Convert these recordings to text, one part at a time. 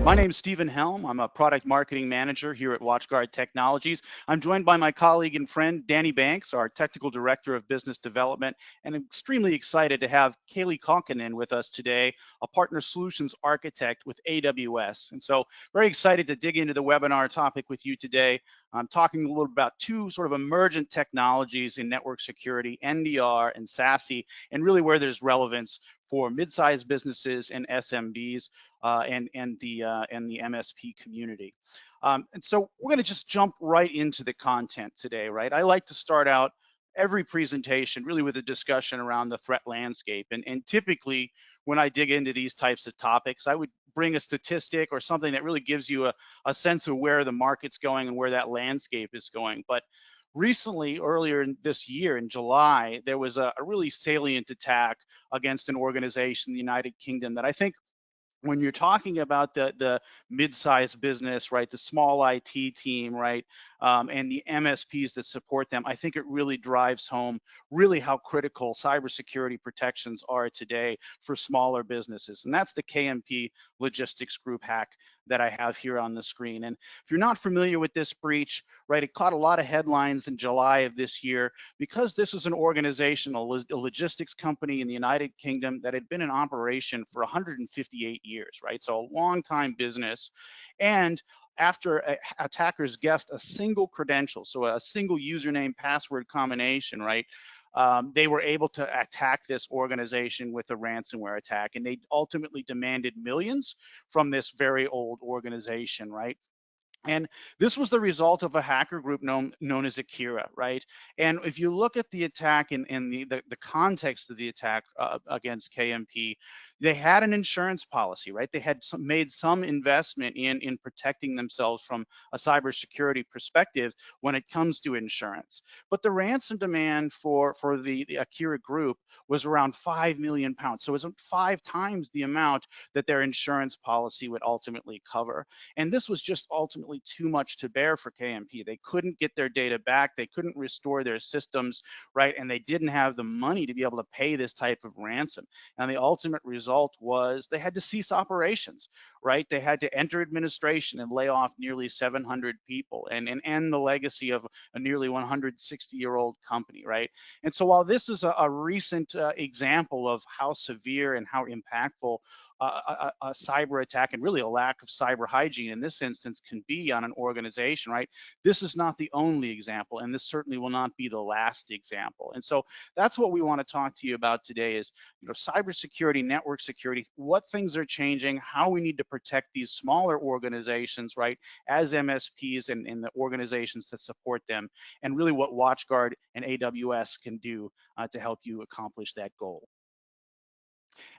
My name's Stephen Helm. I'm a product marketing manager here at WatchGuard Technologies. I'm joined by my colleague and friend, Danny Banks, our technical director of business development, and I'm extremely excited to have Kaylee Konkinen with us today, a partner solutions architect with AWS. And so very excited to dig into the webinar topic with you today. I'm talking a little about two sort of emergent technologies in network security, NDR and SASE, and really where there's relevance for mid-sized businesses and SMBs and the MSP community. And so we're going to just jump right into the content today, right? I like to start out every presentation really with a discussion around the threat landscape. And typically when I dig into these types of topics, I would bring a statistic or something that really gives you a sense of where the market's going and where that landscape is going. But recently, earlier in this year, in July, there was a really salient attack against an organization in the United Kingdom that I think when you're talking about the mid-sized business, right, the small IT team, right, and the MSPs that support them, I think it really drives home really how critical cybersecurity protections are today for smaller businesses. And that's the KMP Logistics Group hack that I have here on the screen. And if you're not familiar with this breach, right, it caught a lot of headlines in July of this year because this is an organization, a logistics company in the United Kingdom that had been in operation for 158 years, right? So a long time business. And after attackers guessed a single credential, so a single username password combination, right? They were able to attack this organization with a ransomware attack, and they ultimately demanded millions from this very old organization, right? And this was the result of a hacker group known as Akira, right? And if you look at the attack and the context of the attack against KMP, they had an insurance policy, right? They had made some investment in protecting themselves from a cybersecurity perspective when it comes to insurance. But the ransom demand for the Akira group was around £5 million. So it was 5 times the amount that their insurance policy would ultimately cover. And this was just ultimately too much to bear for KMP. They couldn't get their data back. They couldn't restore their systems, right? And they didn't have the money to be able to pay this type of ransom. And the ultimate result was they had to cease operations, right? They had to enter administration and lay off nearly 700 people and end the legacy of a nearly 160-year-old company, right? And so while this is a recent example of how severe and how impactful a cyber attack and really a lack of cyber hygiene in this instance can be on an organization, right? This is not the only example, and this certainly will not be the last example. And so that's what we want to talk to you about today is, cybersecurity, network security, what things are changing, how we need to protect these smaller organizations, right, as MSPs and the organizations that support them, and really what WatchGuard and AWS can do to help you accomplish that goal.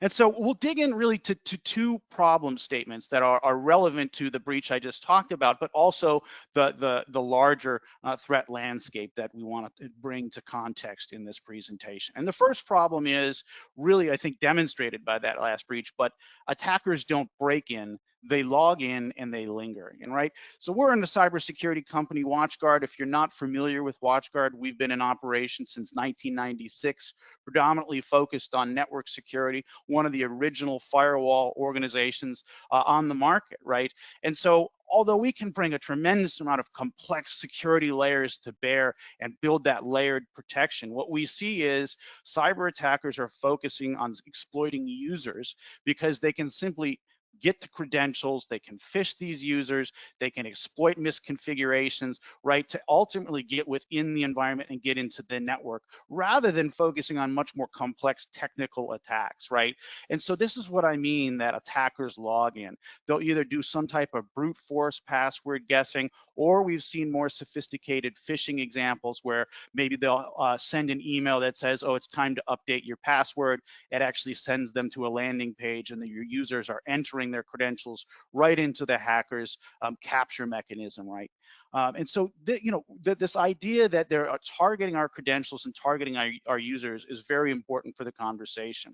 And so we'll dig in really to two problem statements that are relevant to the breach I just talked about, but also the larger threat landscape that we want to bring to context in this presentation. And the first problem is really, I think, demonstrated by that last breach, but attackers don't break in, they log in and they linger, and right? So we're in the cybersecurity company WatchGuard. If you're not familiar with WatchGuard, we've been in operation since 1996, predominantly focused on network security, one of the original firewall organizations on the market, right? And so although we can bring a tremendous amount of complex security layers to bear and build that layered protection, what we see is cyber attackers are focusing on exploiting users because they can simply get the credentials, they can phish these users, they can exploit misconfigurations, right, to ultimately get within the environment and get into the network, rather than focusing on much more complex technical attacks, right? And so this is what I mean that attackers log in. They'll either do some type of brute force password guessing, or we've seen more sophisticated phishing examples where maybe they'll send an email that says, oh, it's time to update your password. It actually sends them to a landing page and your users are entering their credentials right into the hacker's capture mechanism, right? And so, this idea that they're targeting our credentials and targeting our users is very important for the conversation.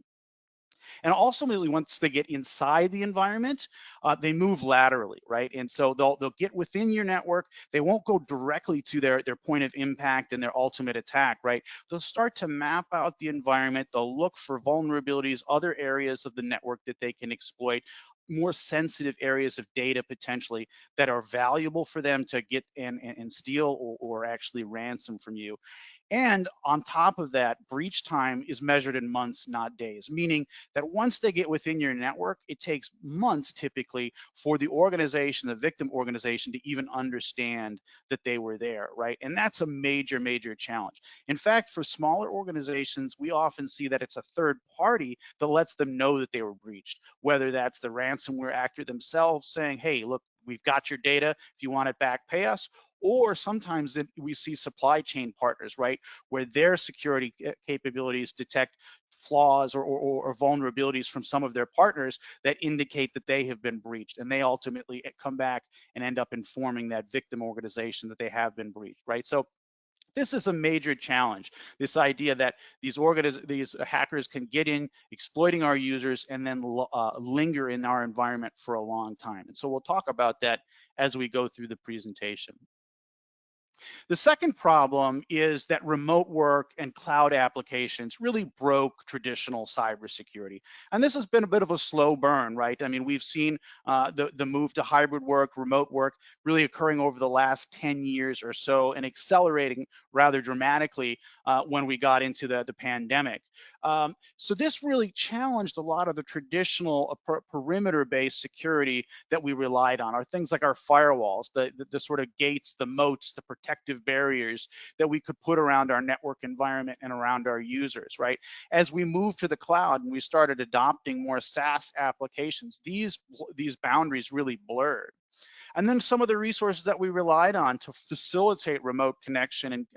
And ultimately, once they get inside the environment, they move laterally, right? And so they'll get within your network. They won't go directly to their point of impact and their ultimate attack, right? They'll start to map out the environment. They'll look for vulnerabilities, other areas of the network that they can exploit. more sensitive areas of data potentially that are valuable for them to get and steal or actually ransom from you. And on top of that, breach time is measured in months, not days, meaning that once they get within your network, it takes months typically for the organization, the victim organization, to even understand that they were there, right? And that's a major, major challenge. In fact, for smaller organizations, we often see that it's a third party that lets them know that they were breached, whether that's the ransomware actor themselves saying, hey, look, we've got your data. If you want it back, pay us. Or sometimes we see supply chain partners, right, where their security capabilities detect flaws or vulnerabilities from some of their partners that indicate that they have been breached, and they ultimately come back and end up informing that victim organization that they have been breached, right? So this is a major challenge, this idea that these hackers can get in, exploiting our users, and then linger in our environment for a long time. And so we'll talk about that as we go through the presentation. The second problem is that remote work and cloud applications really broke traditional cybersecurity. And this has been a bit of a slow burn, right? I mean, we've seen the move to hybrid work, remote work, really occurring over the last 10 years or so and accelerating rather dramatically when we got into the pandemic. So this really challenged a lot of the traditional perimeter-based security that we relied on, are things like our firewalls, the sort of gates, the moats, the protective barriers that we could put around our network environment and around our users, right? As we moved to the cloud and we started adopting more SaaS applications, these boundaries really blurred. And then some of the resources that we relied on to facilitate remote connection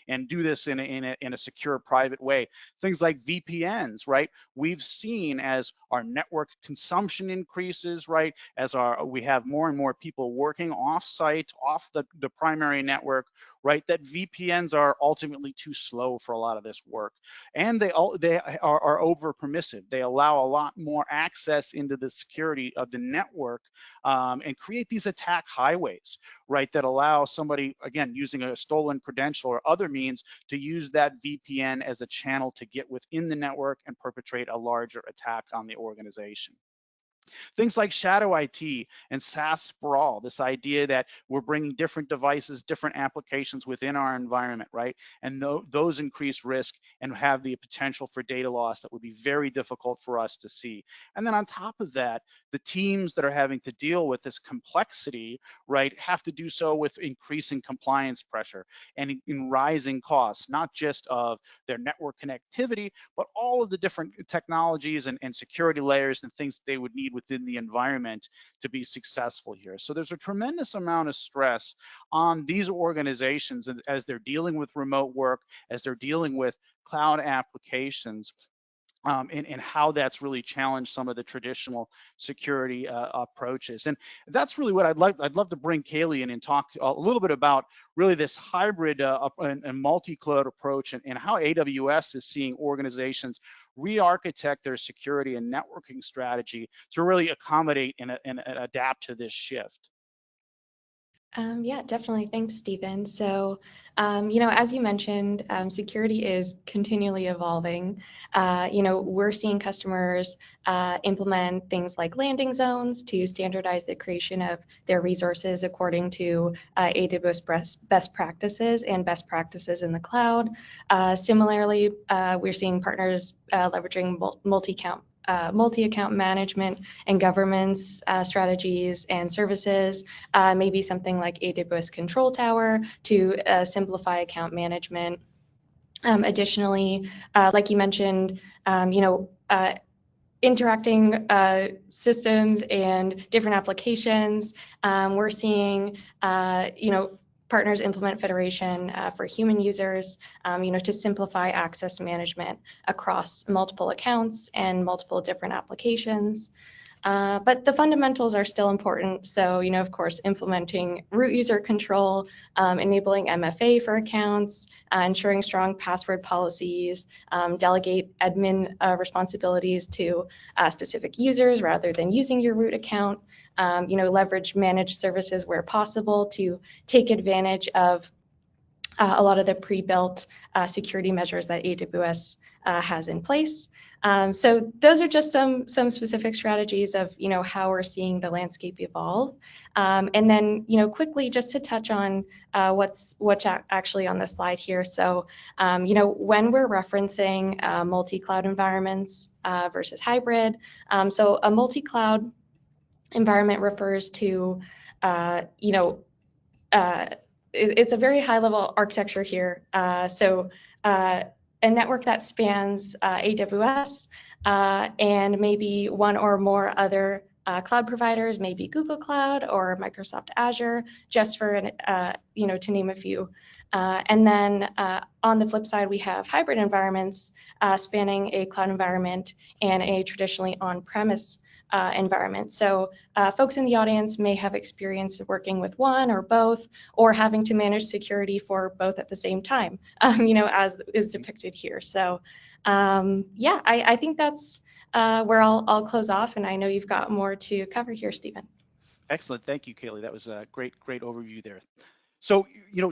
and do this in a secure private way. Things like VPNs, right? We've seen as our network consumption increases, right? As we have more and more people working off-site, off the primary network, right? That VPNs are ultimately too slow for a lot of this work. And they are over permissive. They allow a lot more access into the security of the network and create these attack highways, right? That allow somebody, again, using a stolen credential or other means to use that VPN as a channel to get within the network and perpetrate a larger attack on the organization. Things like shadow IT and SaaS sprawl, this idea that we're bringing different devices, different applications within our environment, right? And those increase risk and have the potential for data loss that would be very difficult for us to see. And then on top of that, the teams that are having to deal with this complexity, right, have to do so with increasing compliance pressure and in rising costs, not just of their network connectivity, but all of the different technologies and security layers and things that they would need within the environment to be successful here. So there's a tremendous amount of stress on these organizations as they're dealing with remote work, as they're dealing with cloud applications. And how that's really challenged some of the traditional security approaches. And that's really what I'd love to bring Kaylee in and talk a little bit about really this hybrid and multi-cloud approach and how AWS is seeing organizations re-architect their security and networking strategy to really accommodate and adapt to this shift. Yeah, definitely. Thanks, Stephen. So, as you mentioned, security is continually evolving. We're seeing customers implement things like landing zones to standardize the creation of their resources according to AWS best practices and best practices in the cloud. Similarly, we're seeing partners leveraging multi-account management and governance strategies and services, maybe something like AWS Control Tower to simplify account management. Additionally, like you mentioned, interacting systems and different applications. We're seeing, partners implement federation for human users, to simplify access management across multiple accounts and multiple different applications. But the fundamentals are still important. So, of course, implementing root user control, enabling MFA for accounts, ensuring strong password policies, delegate admin responsibilities to specific users rather than using your root account, leverage managed services where possible to take advantage of a lot of the pre-built security measures that AWS has in place. So those are just some specific strategies of how we're seeing the landscape evolve. And then quickly just to touch on what's actually on the slide here. So when we're referencing multi-cloud environments versus hybrid, so a multi-cloud environment refers to it's a very high level architecture here. A network that spans AWS and maybe one or more other cloud providers, maybe Google Cloud or Microsoft Azure, just for to name a few. And then on the flip side, we have hybrid environments spanning a cloud environment and a traditionally on-premise environment. So folks in the audience may have experience working with one or both, or having to manage security for both at the same time, as is depicted here. So yeah, I think that's where I'll close off, and I know you've got more to cover here, Stephen. Excellent, thank you, Kaylee. That was a great overview there. So,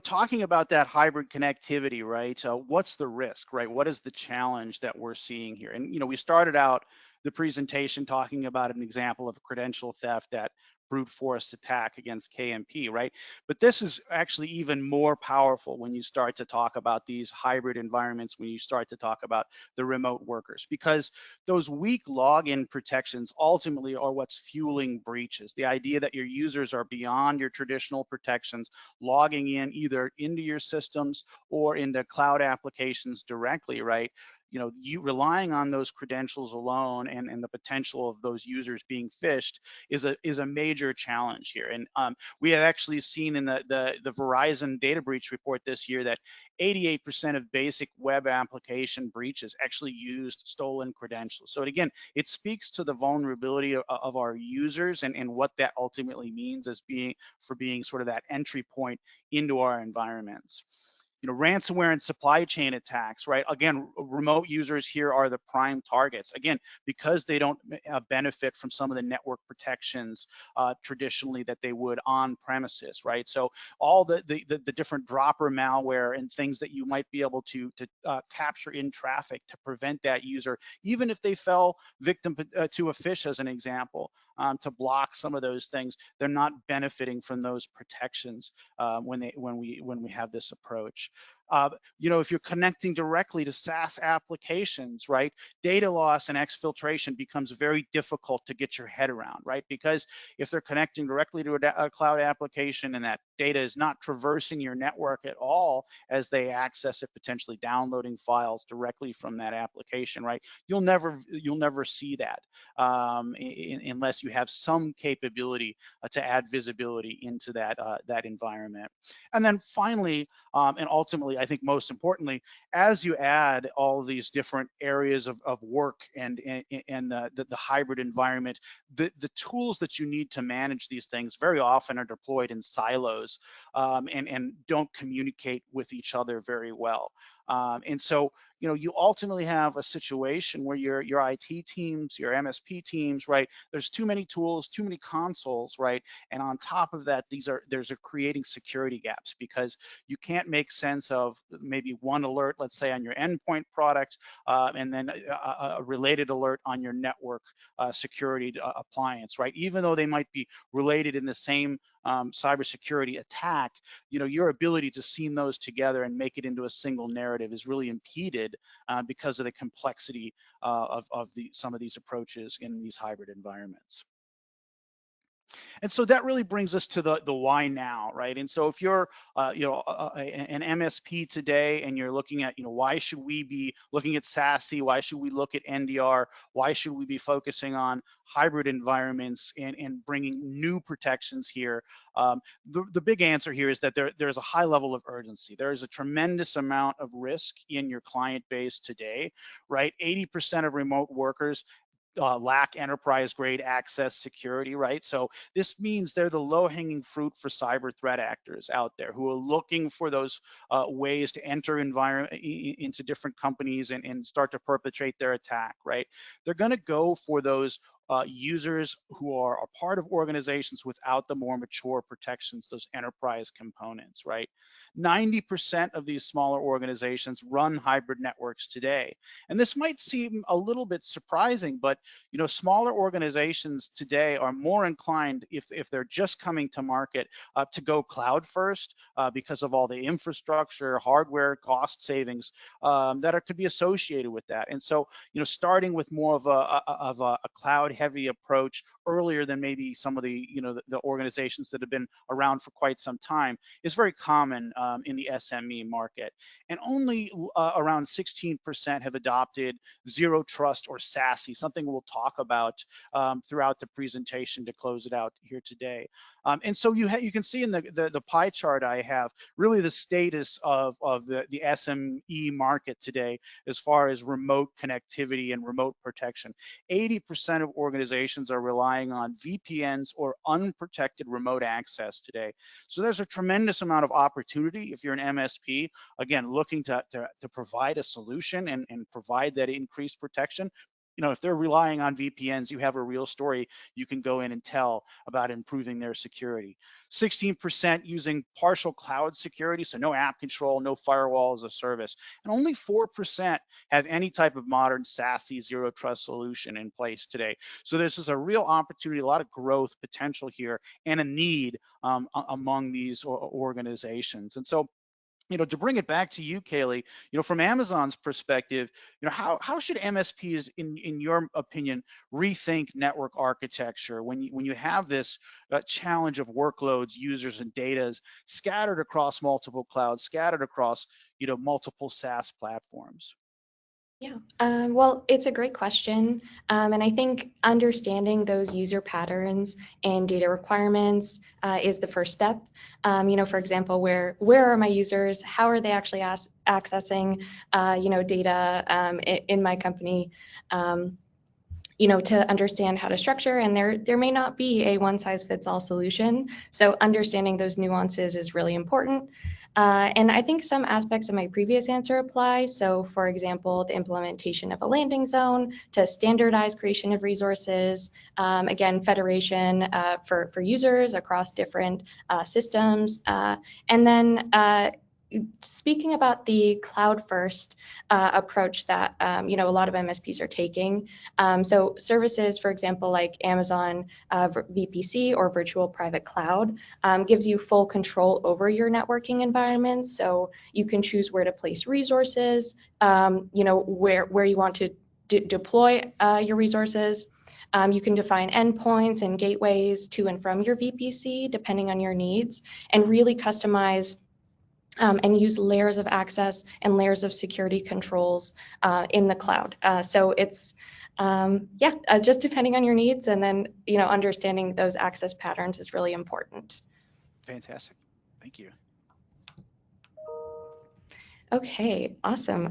talking about that hybrid connectivity, right? What's the risk, right? What is the challenge that we're seeing here? And, we started out the presentation talking about an example of a credential theft, that brute force attack against KMP, right? But this is actually even more powerful when you start to talk about these hybrid environments, when you start to talk about the remote workers, because those weak login protections ultimately are what's fueling breaches. The idea that your users are beyond your traditional protections, logging in either into your systems or into cloud applications directly, right? You relying on those credentials alone and the potential of those users being phished is a major challenge here. And we have actually seen in the Verizon data breach report this year that 88% of basic web application breaches actually used stolen credentials. So again, it speaks to the vulnerability of our users and what that ultimately means as being sort of that entry point into our environments. Ransomware and supply chain attacks, right? Again, remote users here are the prime targets. Again, because they don't benefit from some of the network protections traditionally that they would on premises, right? So all the different dropper malware and things that you might be able to capture in traffic to prevent that user, even if they fell victim to a phish, as an example, to block some of those things, they're not benefiting from those protections when we have this approach. If you're connecting directly to SaaS applications, right, data loss and exfiltration becomes very difficult to get your head around, right? Because if they're connecting directly to a cloud application and that data is not traversing your network at all as they access it, potentially downloading files directly from that application, right? You'll never see that unless you have some capability to add visibility into that environment. And then finally, and ultimately, I think most importantly, as you add all of these different areas of work and the hybrid environment, the tools that you need to manage these things very often are deployed in silos and don't communicate with each other very well. And so, you ultimately have a situation where your IT teams, your MSP teams, right? There's too many tools, too many consoles, right? And on top of that, there's creating security gaps because you can't make sense of maybe one alert, let's say on your endpoint product, and then a related alert on your network security appliance, right? Even though they might be related in the same cybersecurity attack, your ability to seam those together and make it into a single narrative is really impeded because of the complexity of some of these approaches in these hybrid environments. And so that really brings us to the why now, right? And so if you're an MSP today and you're looking at why should we be looking at SASE, why should we look at NDR, why should we be focusing on hybrid environments and bringing new protections here, the big answer here is that there's a high level of urgency. There is a tremendous amount of risk in your client base today, right? 80% of remote workers lack enterprise grade access security, right? So this means they're the low hanging fruit for cyber threat actors out there who are looking for those ways to enter into different companies and start to perpetrate their attack, right? They're going to go for those users who are a part of organizations without the more mature protections, those enterprise components, right? 90% of these smaller organizations run hybrid networks today. And this might seem a little bit surprising, but smaller organizations today are more inclined, if they're just coming to market, to go cloud first because of all the infrastructure, hardware cost savings that could be associated with that. And so, starting with more of a cloud heavy approach earlier than maybe some of the the organizations that have been around for quite some time is very common in the SME market. And only around 16% have adopted zero trust or SASE, something we'll talk about throughout the presentation to close it out here today. And so you can see in the pie chart I have really the status of the SME market today as far as remote connectivity and remote protection. 80% of organizations are relying on VPNs or unprotected remote access today. So there's a tremendous amount of opportunity if you're an MSP, again, looking to provide a solution and provide that increased protection. If they're relying on VPNs, you have a real story you can go in and tell about improving their security. 16% using partial cloud security, so no app control, no firewall as a service. And only 4% have any type of modern SASE zero trust solution in place today. So this is a real opportunity, a lot of growth potential here, and a need among these organizations. And so, to bring it back to you, Kaylee, from Amazon's perspective, how should MSPs, in your opinion, rethink network architecture when you have this challenge of workloads, users, and data scattered across multiple clouds, scattered across multiple SaaS platforms? Yeah, well, it's a great question. And I think understanding those user patterns and data requirements is the first step. For example, where are my users? How are they actually accessing, data in my company? To understand how to structure, and there may not be a one-size-fits-all solution. So understanding those nuances is really important. And I think some aspects of my previous answer apply. So for example, the implementation of a landing zone to standardize creation of resources, again, federation for users across different systems. And then speaking about the cloud first approach that a lot of MSPs are taking, so services, for example, like Amazon VPC or virtual private cloud gives you full control over your networking environment. So you can choose where to place resources, where you want to deploy your resources. You can define endpoints and gateways to and from your VPC depending on your needs, and really customize and use layers of access and layers of security controls in the cloud. So it's, just depending on your needs, and then, understanding those access patterns is really important. Fantastic. Thank you. Okay, awesome.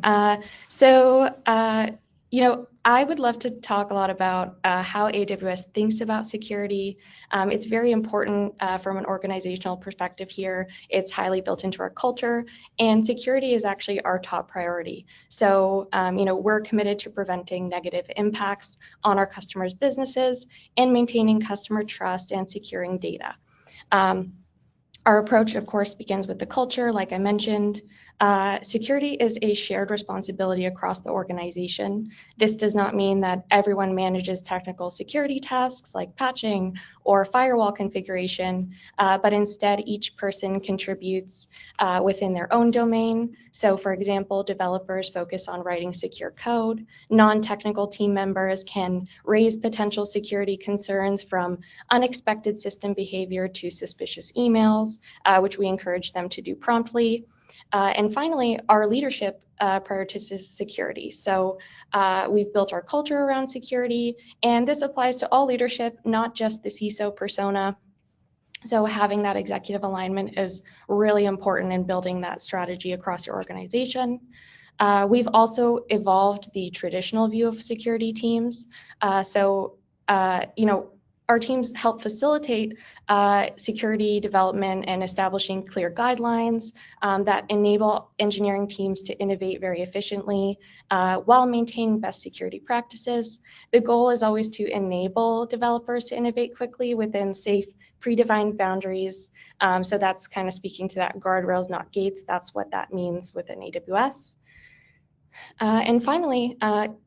I would love to talk a lot about how AWS thinks about security. It's very important from an organizational perspective here. It's highly built into our culture, and security is actually our top priority. So, we're committed to preventing negative impacts on our customers' businesses and maintaining customer trust and securing data. Our approach, of course, begins with the culture, like I mentioned. Security is a shared responsibility across the organization. This does not mean that everyone manages technical security tasks like patching or firewall configuration, but instead each person contributes within their own domain. So for example, developers focus on writing secure code. Non-technical team members can raise potential security concerns, from unexpected system behavior to suspicious emails, which we encourage them to do promptly. And finally, our leadership prioritizes security. So we've built our culture around security, and this applies to all leadership, not just the CISO persona. So having that executive alignment is really important in building that strategy across your organization. We've also evolved the traditional view of security teams. Our teams help facilitate security development and establishing clear guidelines that enable engineering teams to innovate very efficiently while maintaining best security practices. The goal is always to enable developers to innovate quickly within safe predefined boundaries. So that's kind of speaking to that guardrails, not gates. That's what that means within AWS. And finally,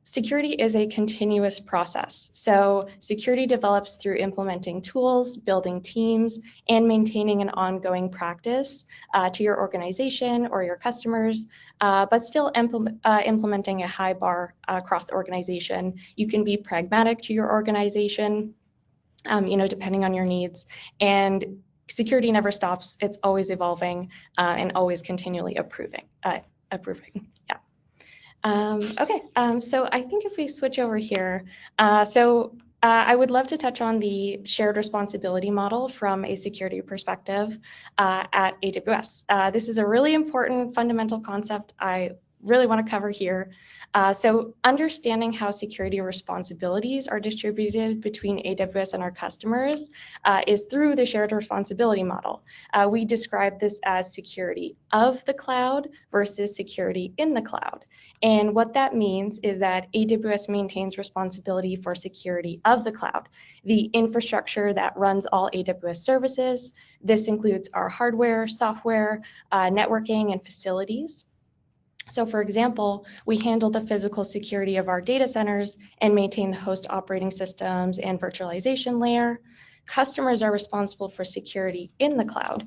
security is a continuous process. So security develops through implementing tools, building teams, and maintaining an ongoing practice to your organization or your customers, but still implementing a high bar across the organization. You can be pragmatic to your organization, depending on your needs. And security never stops. It's always evolving and always continually improving. Yeah. So I think if we switch over here, I would love to touch on the shared responsibility model from a security perspective at AWS. This is a really important fundamental concept I really want to cover here. So understanding how security responsibilities are distributed between AWS and our customers is through the shared responsibility model. We describe this as security of the cloud versus security in the cloud. And what that means is that AWS maintains responsibility for security of the cloud, the infrastructure that runs all AWS services. This includes our hardware, software, networking, and facilities. So for example, we handle the physical security of our data centers and maintain the host operating systems and virtualization layer. Customers are responsible for security in the cloud.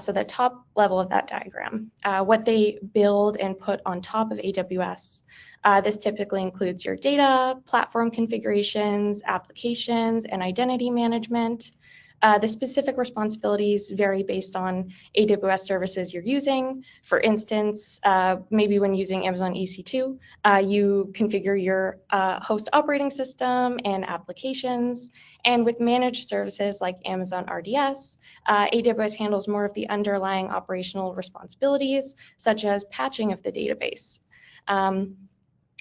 So the top level of that diagram, what they build and put on top of AWS. This typically includes your data, platform configurations, applications, and identity management. The specific responsibilities vary based on AWS services you're using. For instance, maybe when using Amazon EC2, you configure your host operating system and applications. And with managed services like Amazon RDS, AWS handles more of the underlying operational responsibilities, such as patching of the database. And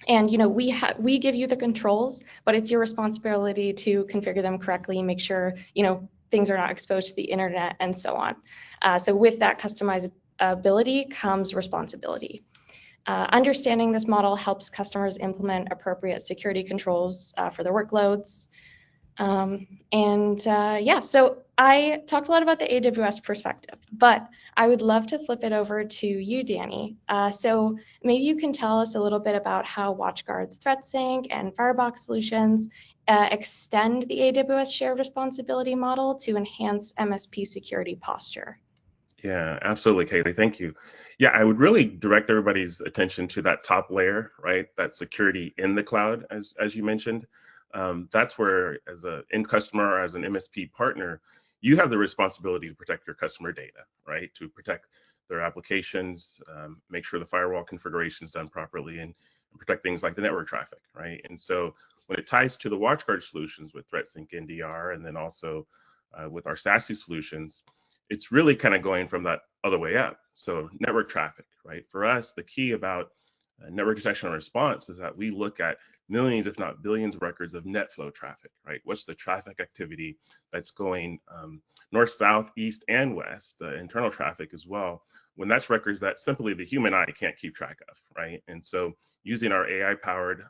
we give you the controls, but it's your responsibility to configure them correctly, make sure things are not exposed to the internet, and so on. So with that customizability comes responsibility. Understanding this model helps customers implement appropriate security controls for their workloads. So I talked a lot about the AWS perspective, but I would love to flip it over to you, Danny. So maybe you can tell us a little bit about how WatchGuard's ThreatSync and Firebox solutions extend the AWS shared responsibility model to enhance MSP security posture. Yeah, absolutely, Kaylee. Thank you. Yeah, I would really direct everybody's attention to that top layer, right? That security in the cloud, as you mentioned. That's where, as an end customer or as an MSP partner, you have the responsibility to protect your customer data, right? To protect their applications, make sure the firewall configuration is done properly, and protect things like the network traffic, right? And so when it ties to the WatchGuard solutions with ThreatSync NDR, and then also with our SASE solutions, it's really kind of going from that other way up. So network traffic, right? For us, the key about network detection and response is that we look at millions, if not billions, of records of net flow traffic, right? What's the traffic activity that's going north, south, east, and west, internal traffic as well, when that's records that simply the human eye can't keep track of, right? And so using our AI-powered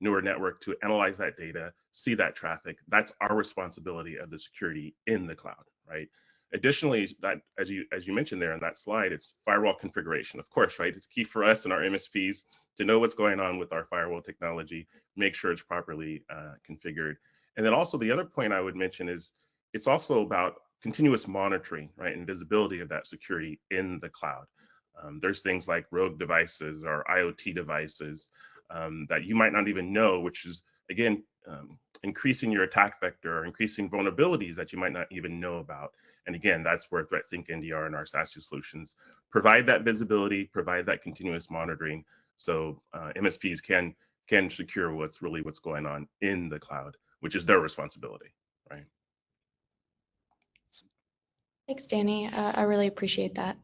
newer network to analyze that data, see that traffic, that's our responsibility of the security in the cloud, right? Additionally, that as you mentioned there in that slide, it's firewall configuration, of course, right? It's key for us and our MSPs to know what's going on with our firewall technology, make sure it's properly configured. And then also the other point I would mention is it's also about continuous monitoring, right, and visibility of that security in the cloud. There's things like rogue devices or IoT devices that you might not even know, which is, again, increasing your attack vector, or increasing vulnerabilities that you might not even know about. And again, that's where ThreatSync NDR and our SASE solutions provide that visibility, provide that continuous monitoring, so MSPs can secure what's going on in the cloud, which is their responsibility, right? Thanks, Danny. I really appreciate that.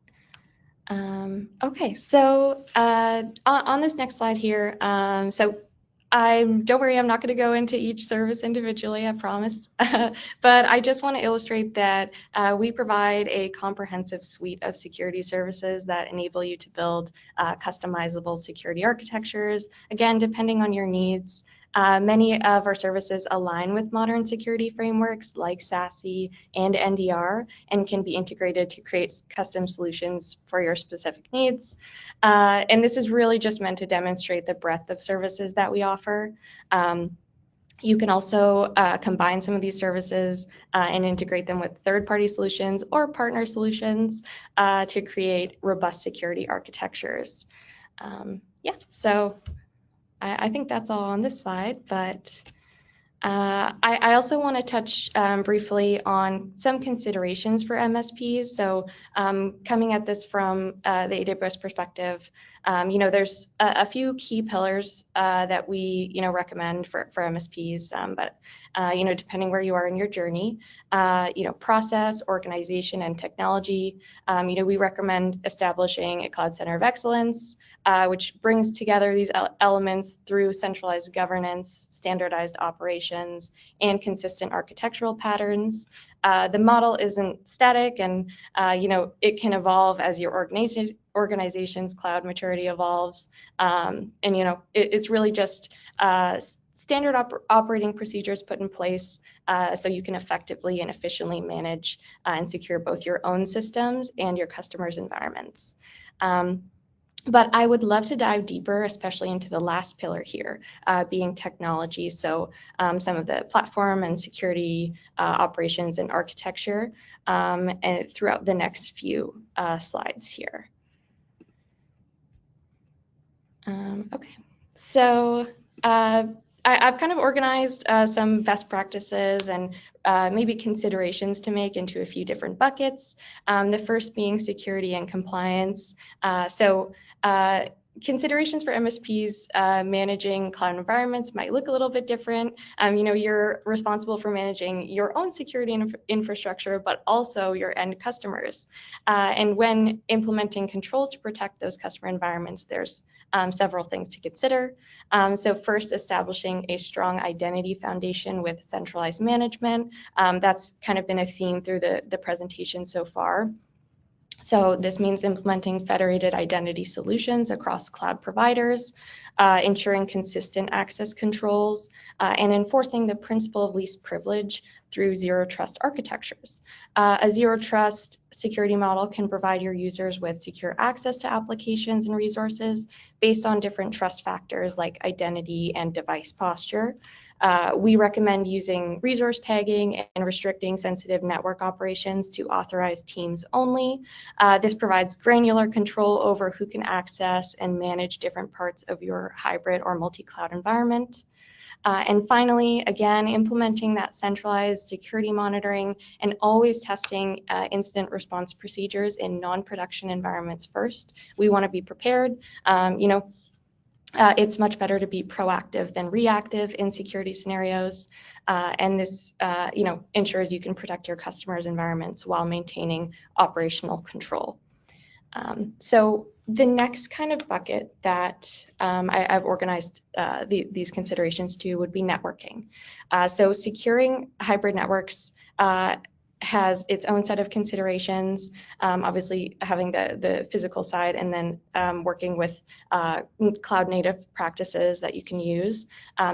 Okay, so on this next slide here, don't worry, I'm not going to go into each service individually, I promise. But I just want to illustrate that we provide a comprehensive suite of security services that enable you to build customizable security architectures, again, depending on your needs. Many of our services align with modern security frameworks like SASE and NDR and can be integrated to create custom solutions for your specific needs. And this is really just meant to demonstrate the breadth of services that we offer. You can also combine some of these services and integrate them with third-party solutions or partner solutions to create robust security architectures. Yeah, so I think that's all on this slide, but I also want to touch briefly on some considerations for MSPs. So coming at this from the AWS perspective, there's a few key pillars that we, recommend for MSPs, but, depending where you are in your journey, process, organization, and technology, we recommend establishing a cloud center of excellence, which brings together these elements through centralized governance, standardized operations, and consistent architectural patterns. The model isn't static, and it can evolve as your organization's cloud maturity evolves. It's really just standard operating procedures put in place so you can effectively and efficiently manage and secure both your own systems and your customers' environments. But I would love to dive deeper, especially into the last pillar here, being technology. So some of the platform and security operations and architecture and throughout the next few slides here. Okay, so I've kind of organized some best practices and maybe considerations to make into a few different buckets. The first being security and compliance. Considerations for MSPs managing cloud environments might look a little bit different. You're responsible for managing your own security infrastructure, but also your end customers. And when implementing controls to protect those customer environments, there's several things to consider. So first, establishing a strong identity foundation with centralized management. That's kind of been a theme through the presentation so far. So this means implementing federated identity solutions across cloud providers, ensuring consistent access controls, and enforcing the principle of least privilege through zero trust architectures. A zero trust security model can provide your users with secure access to applications and resources based on different trust factors like identity and device posture. We recommend using resource tagging and restricting sensitive network operations to authorized teams only. This provides granular control over who can access and manage different parts of your hybrid or multi-cloud environment. And finally, again, implementing that centralized security monitoring and always testing incident response procedures in non-production environments first. We want to be prepared. It's much better to be proactive than reactive in security scenarios, and this ensures you can protect your customers' environments while maintaining operational control. So the next kind of bucket that I've organized these considerations to would be networking. So securing hybrid networks has its own set of considerations, obviously having the physical side and then working with cloud native practices that you can use.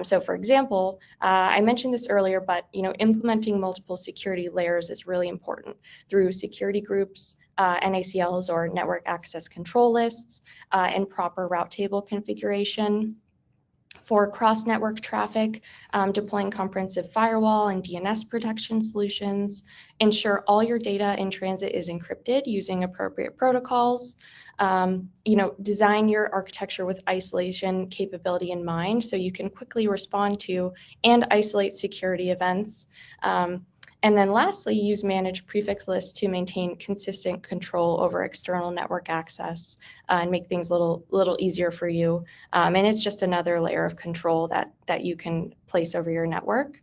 So for example, I mentioned this earlier, but implementing multiple security layers is really important through security groups, NACLs or network access control lists, and proper route table configuration. For cross-network traffic, deploying comprehensive firewall and DNS protection solutions, ensure all your data in transit is encrypted using appropriate protocols. Design your architecture with isolation capability in mind so you can quickly respond to and isolate security events. And then lastly, use managed prefix lists to maintain consistent control over external network access and make things a little easier for you. And it's just another layer of control that you can place over your network.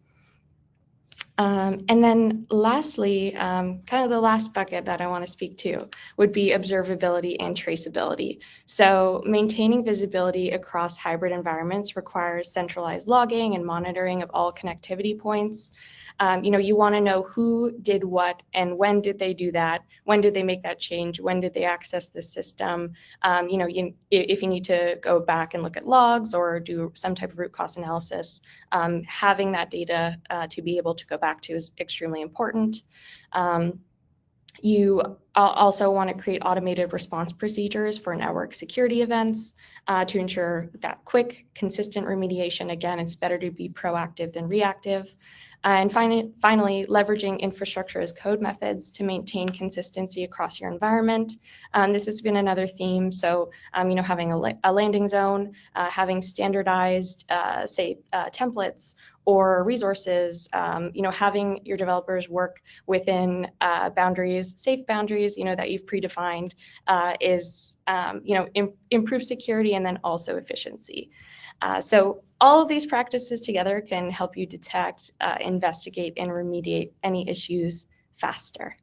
And then lastly, kind of the last bucket that I want to speak to would be observability and traceability. So maintaining visibility across hybrid environments requires centralized logging and monitoring of all connectivity points. You want to know who did what and when did they do that, when did they make that change, when did they access the system. If you need to go back and look at logs or do some type of root cause analysis, having that data to be able to go back to is extremely important. You also want to create automated response procedures for network security events to ensure that quick, consistent remediation. Again, it's better to be proactive than reactive. And finally, leveraging infrastructure as code methods to maintain consistency across your environment. This has been another theme. So, having a landing zone, having standardized, templates or resources, having your developers work within boundaries, safe boundaries, that you've predefined is, improve security and then also efficiency. So all of these practices together can help you detect, investigate, and remediate any issues faster.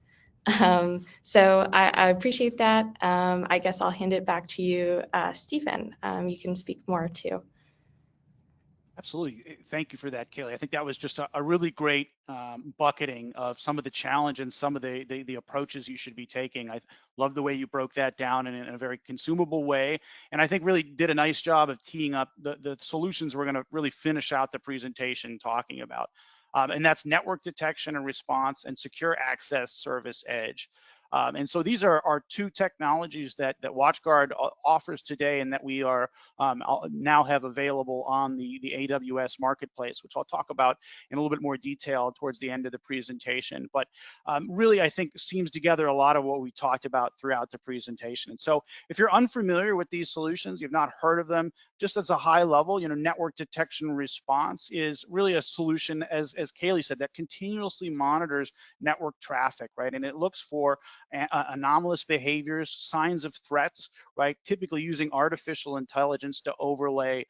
So I appreciate that. I guess I'll hand it back to you, Stephen. You can speak more too. Absolutely. Thank you for that, Kaylee. I think that was just a really great bucketing of some of the challenge and some of the approaches you should be taking. I love the way you broke that down in a very consumable way. And I think really did a nice job of teeing up the solutions we're going to really finish out the presentation talking about. And that's network detection and response and secure access service edge. And so these are our two technologies that WatchGuard offers today and that we are now have available on the AWS marketplace, which I'll talk about in a little bit more detail towards the end of the presentation. But really, I think seams together a lot of what we talked about throughout the presentation. And so if you're unfamiliar with these solutions, you've not heard of them, just as a high level, network detection and response is really a solution, as Kaylee said, that continuously monitors network traffic, right? And it looks for anomalous behaviors, signs of threats, right? Typically using artificial intelligence to overlay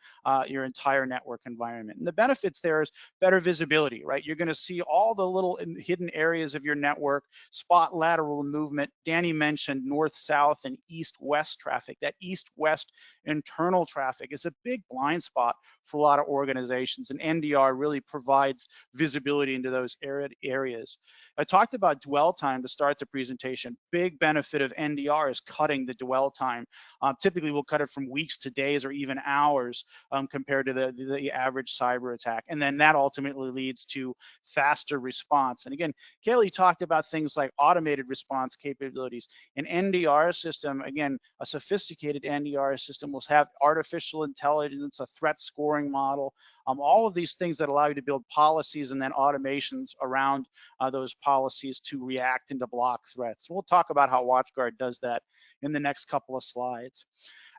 your entire network environment. And the benefits there is better visibility, right? You're going to see all the little hidden areas of your network, spot lateral movement. Danny mentioned north, south, and east-west traffic. That east-west internal traffic is a big blind spot for a lot of organizations, and NDR really provides visibility into those areas. I talked about dwell time to start the presentation. Big benefit of NDR is cutting the dwell time. Typically, we'll cut it from weeks to days or even hours compared to the average cyber attack. And then that ultimately leads to faster response. And again, Kaylee talked about things like automated response capabilities. An NDR system, again, a sophisticated NDR system will have artificial intelligence, a threat scoring model, all of these things that allow you to build policies and then automations around those policies to react and to block threats. We'll talk about how WatchGuard does that in the next couple of slides.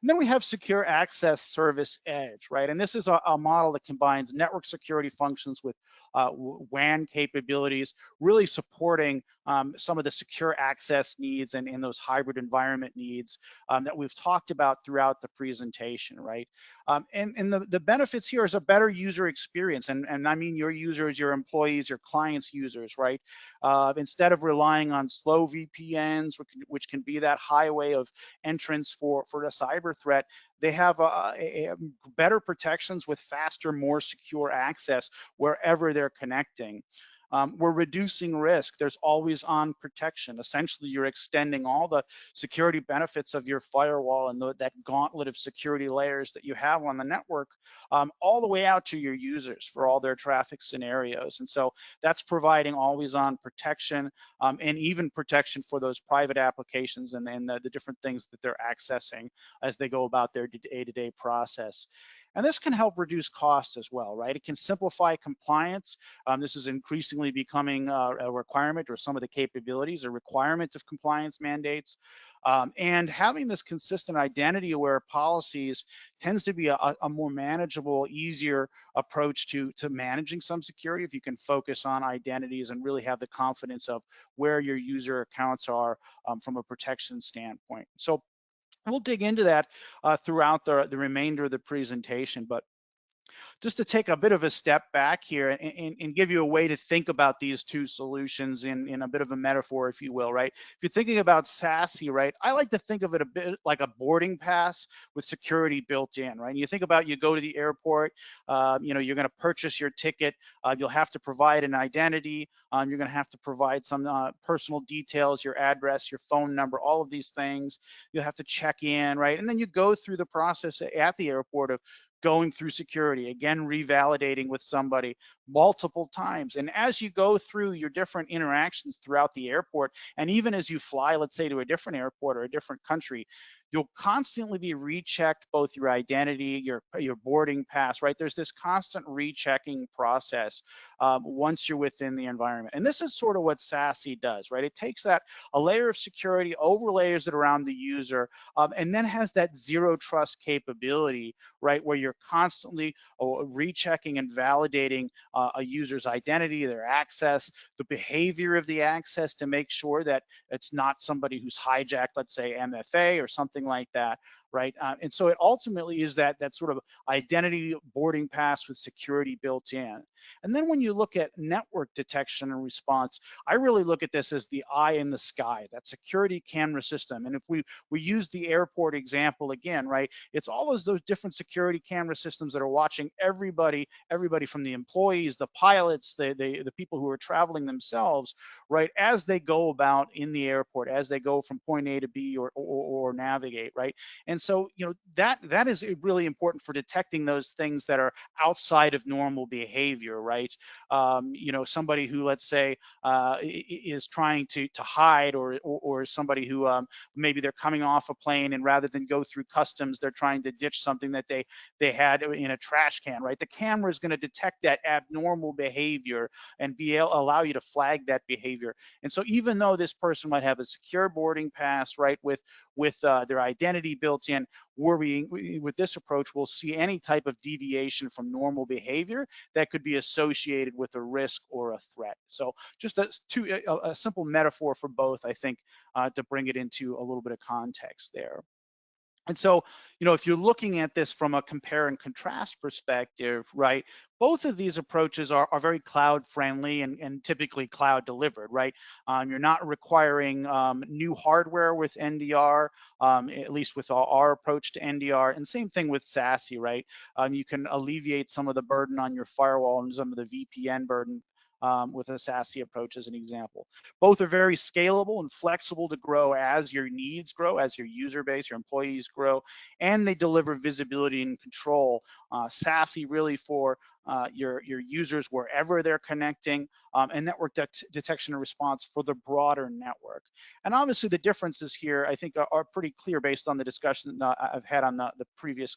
And then we have secure access service edge, right? And this is a model that combines network security functions with WAN capabilities, really supporting some of the secure access needs and those hybrid environment needs that we've talked about throughout the presentation, right? And the benefits here is a better user experience. And I mean your users, your employees, your clients' users, right? Instead of relying on slow VPNs, which can be that highway of entrance for a cyber threat, they have better protections with faster, more secure access wherever they're connecting. We're reducing risk. There's always on protection. Essentially, you're extending all the security benefits of your firewall and that gauntlet of security layers that you have on the network all the way out to your users for all their traffic scenarios. And so that's providing always on protection and even protection for those private applications and the different things that they're accessing as they go about their day-to-day process. And this can help reduce costs as well, right? It can simplify compliance. This is increasingly becoming a requirement, or some of the capabilities, a requirement of compliance mandates. And having this consistent identity-aware policies tends to be a more manageable, easier approach to managing some security if you can focus on identities and really have the confidence of where your user accounts are from a protection standpoint. So we'll dig into that throughout the remainder of the presentation, but just to take a bit of a step back here and give you a way to think about these two solutions in a bit of a metaphor, if you will, right? If you're thinking about SASE, right, I like to think of it a bit like a boarding pass with security built in, right? And you think about, you go to the airport, you know, you're going to purchase your ticket, you'll have to provide an identity, you're going to have to provide some personal details, your address, your phone number, all of these things. You'll have to check in, right? And then you go through the process at the airport of going through security, again, revalidating with somebody multiple times. And as you go through your different interactions throughout the airport, and even as you fly, let's say, to a different airport or a different country, you'll constantly be rechecked, both your identity, your boarding pass, right? There's this constant rechecking process once you're within the environment. And this is sort of what SASE does, right? It takes that, a layer of security, overlays it around the user, and then has that zero trust capability, right? Where you're constantly rechecking and validating a user's identity, their access, the behavior of the access, to make sure that it's not somebody who's hijacked, let's say, MFA or something like that, right? And so it ultimately is that sort of identity boarding pass with security built in. And then when you look at network detection and response, I really look at this as the eye in the sky, that security camera system. And if we use the airport example again, right, it's all those different security camera systems that are watching everybody from the employees, the pilots, the people who are traveling themselves, right, as they go about in the airport, as they go from point A to B or navigate, right? And so, you know, that is really important for detecting those things that are outside of normal behavior, right? You know, somebody who, let's say, is trying to hide, or somebody who maybe they're coming off a plane, and rather than go through customs, they're trying to ditch something that they had in a trash can, right? The camera is going to detect that abnormal behavior and allow you to flag that behavior. And so even though this person might have a secure boarding pass, right, with their identity built in, with this approach, we'll see any type of deviation from normal behavior that could be associated with a risk or a threat. So just a simple metaphor for both, I think, to bring it into a little bit of context there. And so, you know, if you're looking at this from a compare and contrast perspective, right, both of these approaches are very cloud friendly and typically cloud delivered, right? You're not requiring new hardware with NDR, at least with our approach to NDR, and same thing with SASE, right? You can alleviate some of the burden on your firewall and some of the VPN burden with a SASE approach as an example. Both are very scalable and flexible to grow as your needs grow, as your user base, your employees grow, and they deliver visibility and control. SASE really for your users wherever they're connecting, and network detection and response for the broader network. And obviously the differences here, I think, are pretty clear based on the discussion I've had on the previous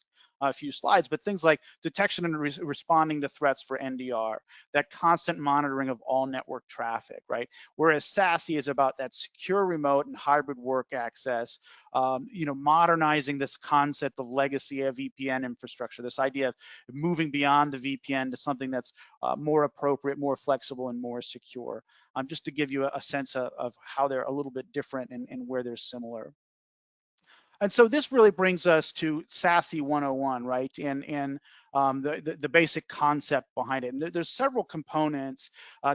few slides, but things like detection and responding to threats for NDR, that constant monitoring of all network traffic, right? Whereas SASE is about that secure remote and hybrid work access, you know, modernizing this concept of legacy of VPN infrastructure, this idea of moving beyond the VPN to something that's more appropriate, more flexible, and more secure. Just to give you a sense of how they're a little bit different and where they're similar. And so this really brings us to SASE 101, right? And the basic concept behind it. And there's several components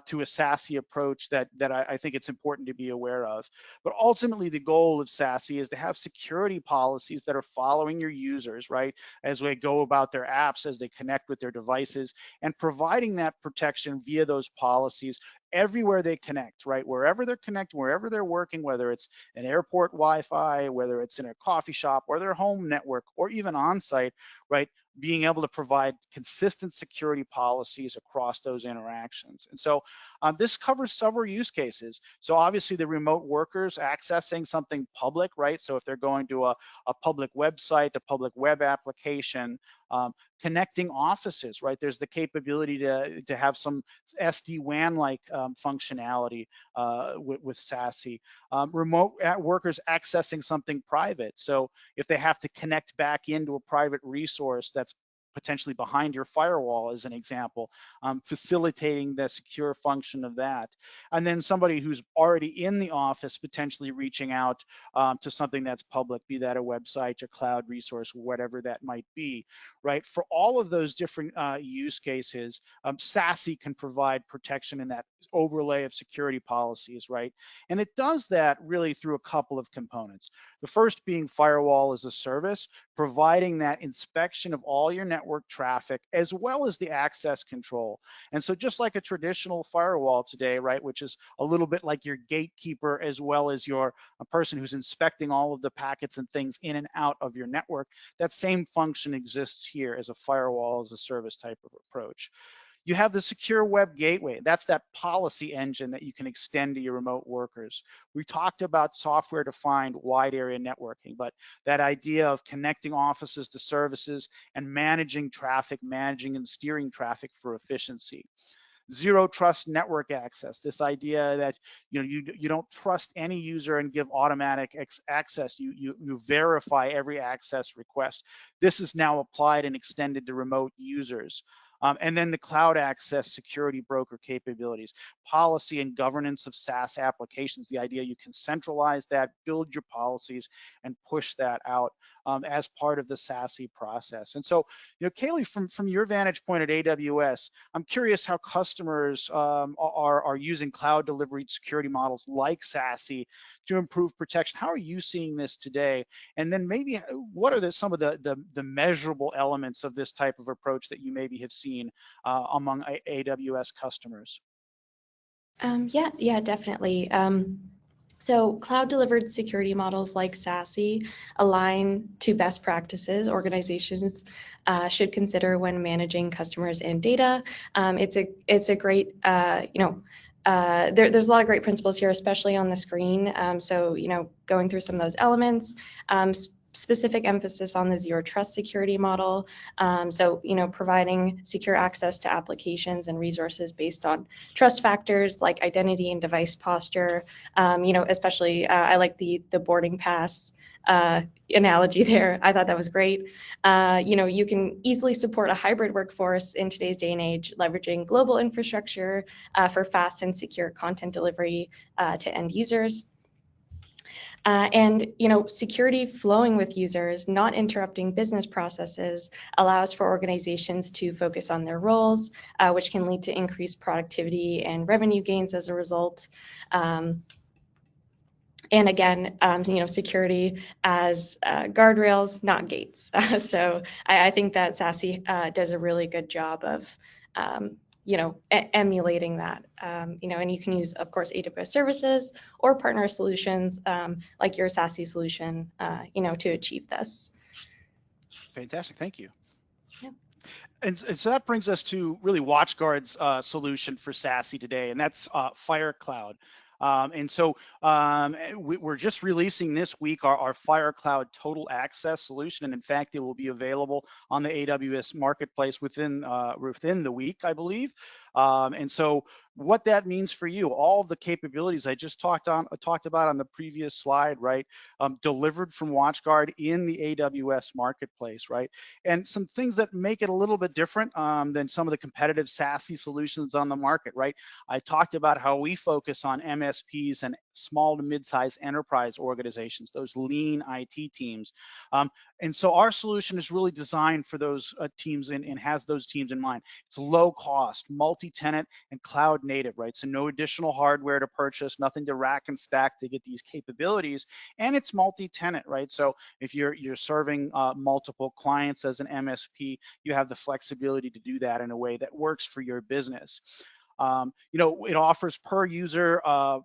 to a SASE approach that I think it's important to be aware of. But ultimately, the goal of SASE is to have security policies that are following your users, right, as they go about their apps, as they connect with their devices, and providing that protection via those policies everywhere they connect, right? Wherever they're connecting, wherever they're working, whether it's an airport Wi-Fi, whether it's in a coffee shop or their home network, or even on-site, right? Being able to provide consistent security policies across those interactions. And so this covers several use cases. So obviously the remote workers accessing something public, right? So if they're going to a public website, a public web application, connecting offices, right? There's the capability to have some SD-WAN-like functionality with SASE. Remote workers accessing something private. So if they have to connect back into a private resource that's potentially behind your firewall as an example, facilitating the secure function of that. And then somebody who's already in the office potentially reaching out to something that's public, be that a website, a cloud resource, whatever that might be, right? For all of those different use cases, SASE can provide protection in that overlay of security policies, right? And it does that really through a couple of components. The first being firewall as a service, providing that inspection of all your network traffic as well as the access control. And so just like a traditional firewall today, right, which is a little bit like your gatekeeper as well as your a person who's inspecting all of the packets and things in and out of your network, that same function exists here as a firewall as a service type of approach. You have the secure web gateway. That's that policy engine that you can extend to your remote workers. We talked about software-defined wide area networking, but that idea of connecting offices to services and managing traffic, managing and steering traffic for efficiency. Zero trust network access, this idea that you don't trust any user and give automatic access. You verify every access request. This is now applied and extended to remote users. And then the cloud access security broker capabilities, policy and governance of SaaS applications, the idea you can centralize that, build your policies, and push that out as part of the SASE process. And so, Kaylee, from your vantage point at AWS, I'm curious how customers are using cloud delivery security models like SASE to improve protection. How are you seeing this today? And then maybe what are some of the measurable elements of this type of approach that you maybe have seen among AWS customers? Yeah, definitely. So cloud-delivered security models like SASE align to best practices organizations should consider when managing customers and data. It's a great, there's a lot of great principles here, especially on the screen. So, going through some of those elements, specific emphasis on the zero trust security model. So, providing secure access to applications and resources based on trust factors like identity and device posture. Especially I like the boarding pass analogy there. I thought that was great. You can easily support a hybrid workforce in today's day and age, leveraging global infrastructure for fast and secure content delivery to end users. And security flowing with users, not interrupting business processes, allows for organizations to focus on their roles, which can lead to increased productivity and revenue gains as a result. And again, security as guardrails, not gates. So I think that SASE does a really good job of emulating that, and you can use, of course, AWS services or partner solutions like your SASE solution, to achieve this. Fantastic, thank you. Yeah. And so that brings us to really WatchGuard's solution for SASE today, and that's FireCloud. We're just releasing this week our FireCloud Total Access solution, and in fact, it will be available on the AWS Marketplace within the week, I believe. And so what that means for you, all of the capabilities I just talked about on the previous slide, right? Delivered from WatchGuard in the AWS Marketplace, right? And some things that make it a little bit different than some of the competitive SASE solutions on the market, right? I talked about how we focus on MSPs and small to mid-sized enterprise organizations, those lean IT teams. And so our solution is really designed for those teams and has those teams in mind. It's low cost, multi-tenant, and cloud native, right? So no additional hardware to purchase, nothing to rack and stack to get these capabilities, and it's multi-tenant, right? So if you're serving multiple clients as an MSP, you have the flexibility to do that in a way that works for your business. It offers per user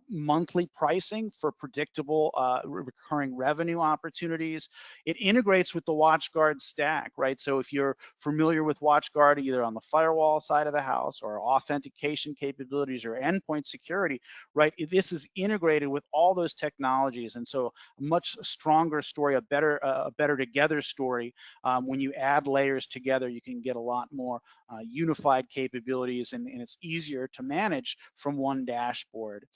monthly pricing for predictable recurring revenue opportunities. It integrates with the WatchGuard stack, right? So if you're familiar with WatchGuard, either on the firewall side of the house or authentication capabilities or endpoint security, right? This is integrated with all those technologies. And so a much stronger story, a better together story. When you add layers together, you can get a lot more unified capabilities, and it's easier to manage from one dashboard.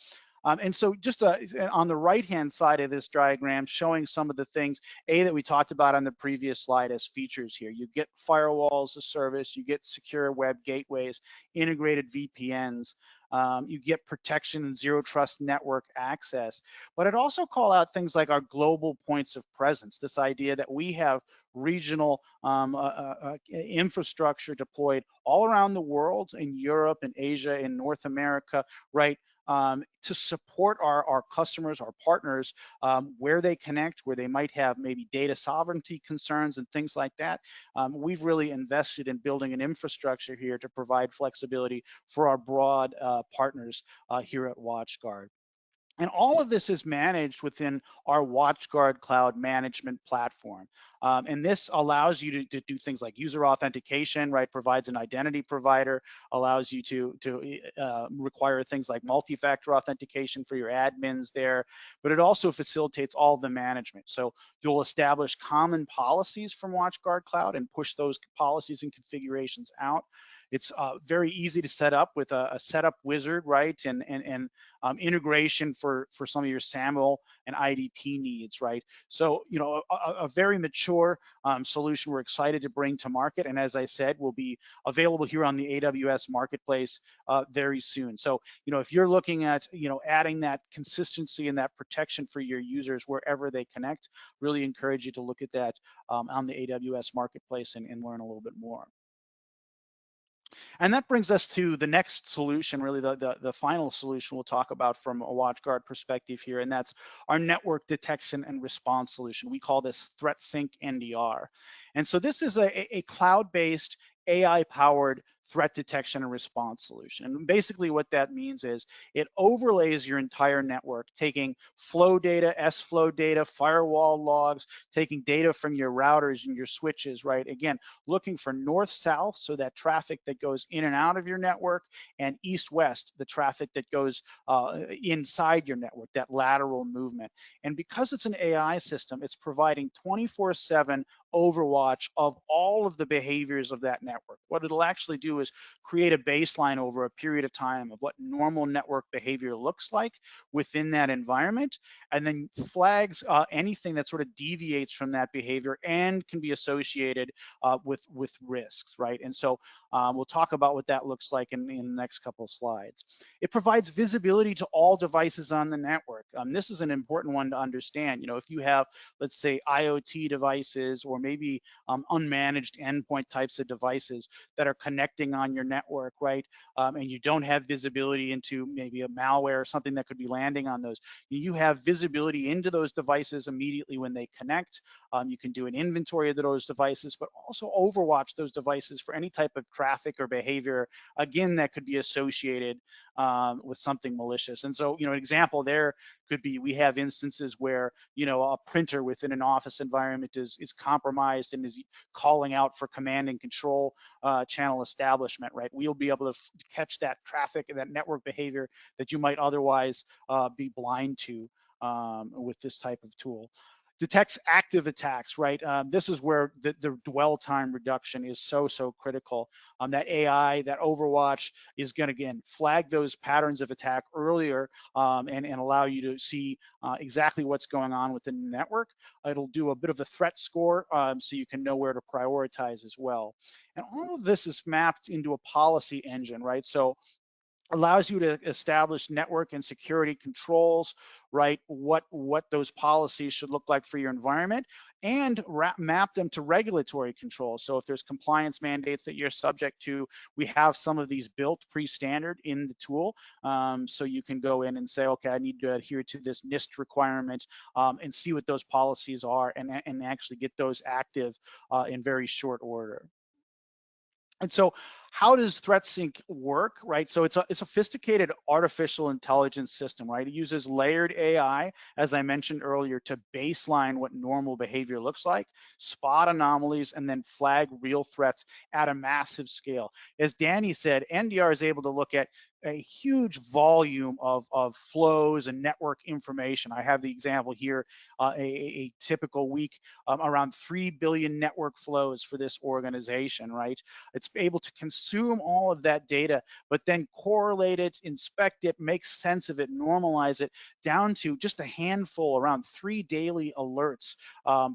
And so just on the right-hand side of this diagram, showing some of the things, that we talked about on the previous slide as features here. You get firewalls as service, you get secure web gateways, integrated VPNs, you get protection and zero trust network access. But I'd also call out things like our global points of presence, this idea that we have regional infrastructure deployed all around the world, in Europe, in Asia, in North America, right? To support our customers, our partners, where they connect, where they might have maybe data sovereignty concerns and things like that. We've really invested in building an infrastructure here to provide flexibility for our broad partners here at WatchGuard. And all of this is managed within our WatchGuard cloud management platform. And this allows you to do things like user authentication, right? Provides an identity provider, allows you to require things like multi-factor authentication for your admins there, but it also facilitates all the management. So you'll establish common policies from WatchGuard Cloud and push those policies and configurations out. It's very easy to set up with a setup wizard, right? And integration for some of your SAML and IDP needs, right? So, you know, a very mature solution we're excited to bring to market. And as I said, will be available here on the AWS marketplace very soon. So, you know, if you're looking at, you know, adding that consistency and that protection for your users wherever they connect, really encourage you to look at that on the AWS marketplace and learn a little bit more. And that brings us to the next solution, really the final solution we'll talk about from a WatchGuard perspective here, and that's our network detection and response solution. We call this ThreatSync NDR. And so this is a cloud-based, AI-powered threat detection and response solution. And basically what that means is it overlays your entire network, taking flow data, S-flow data, firewall logs, taking data from your routers and your switches, right? Again, looking for north-south, so that traffic that goes in and out of your network, and east-west, the traffic that goes inside your network, that lateral movement. And because it's an AI system, it's providing 24/7 overwatch of all of the behaviors of that network. What it'll actually do is create a baseline over a period of time of what normal network behavior looks like within that environment, and then flags anything that sort of deviates from that behavior and can be associated with risks, right? And so we'll talk about what that looks like in the next couple of slides. It provides visibility to all devices on the network. This is an important one to understand. You know, if you have, let's say, IoT devices or maybe unmanaged endpoint types of devices that are connecting on your network, right? And you don't have visibility into maybe a malware or something that could be landing on those. You have visibility into those devices immediately when they connect. You can do an inventory of those devices, but also overwatch those devices for any type of traffic or behavior, again, that could be associated with something malicious. And so, you know, an example there could be, we have instances where, you know, a printer within an office environment is compromised and is calling out for command and control channel establishment, right? We'll be able to catch that traffic and that network behavior that you might otherwise be blind to with this type of tool. Detects active attacks, right? This is where the dwell time reduction is so critical. That AI, that overwatch is going to, again, flag those patterns of attack earlier and allow you to see exactly what's going on within the network. It'll do a bit of a threat score so you can know where to prioritize as well. And all of this is mapped into a policy engine, right? So allows you to establish network and security controls, right? What those policies should look like for your environment, and map them to regulatory controls. So if there's compliance mandates that you're subject to, we have some of these built pre-standard in the tool. So you can go in and say, okay, I need to adhere to this NIST requirement and see what those policies are and actually get those active in very short order. And so how does ThreatSync work, right? So it's a sophisticated artificial intelligence system, right? It uses layered AI, as I mentioned earlier, to baseline what normal behavior looks like, spot anomalies, and then flag real threats at a massive scale. As Danny said, NDR is able to look at a huge volume of flows and network information. I have the example here, a typical week, around 3 billion network flows for this organization, right? It's able to consume consume all of that data, but then correlate it, inspect it, make sense of it, normalize it down to just a handful, around 3 daily alerts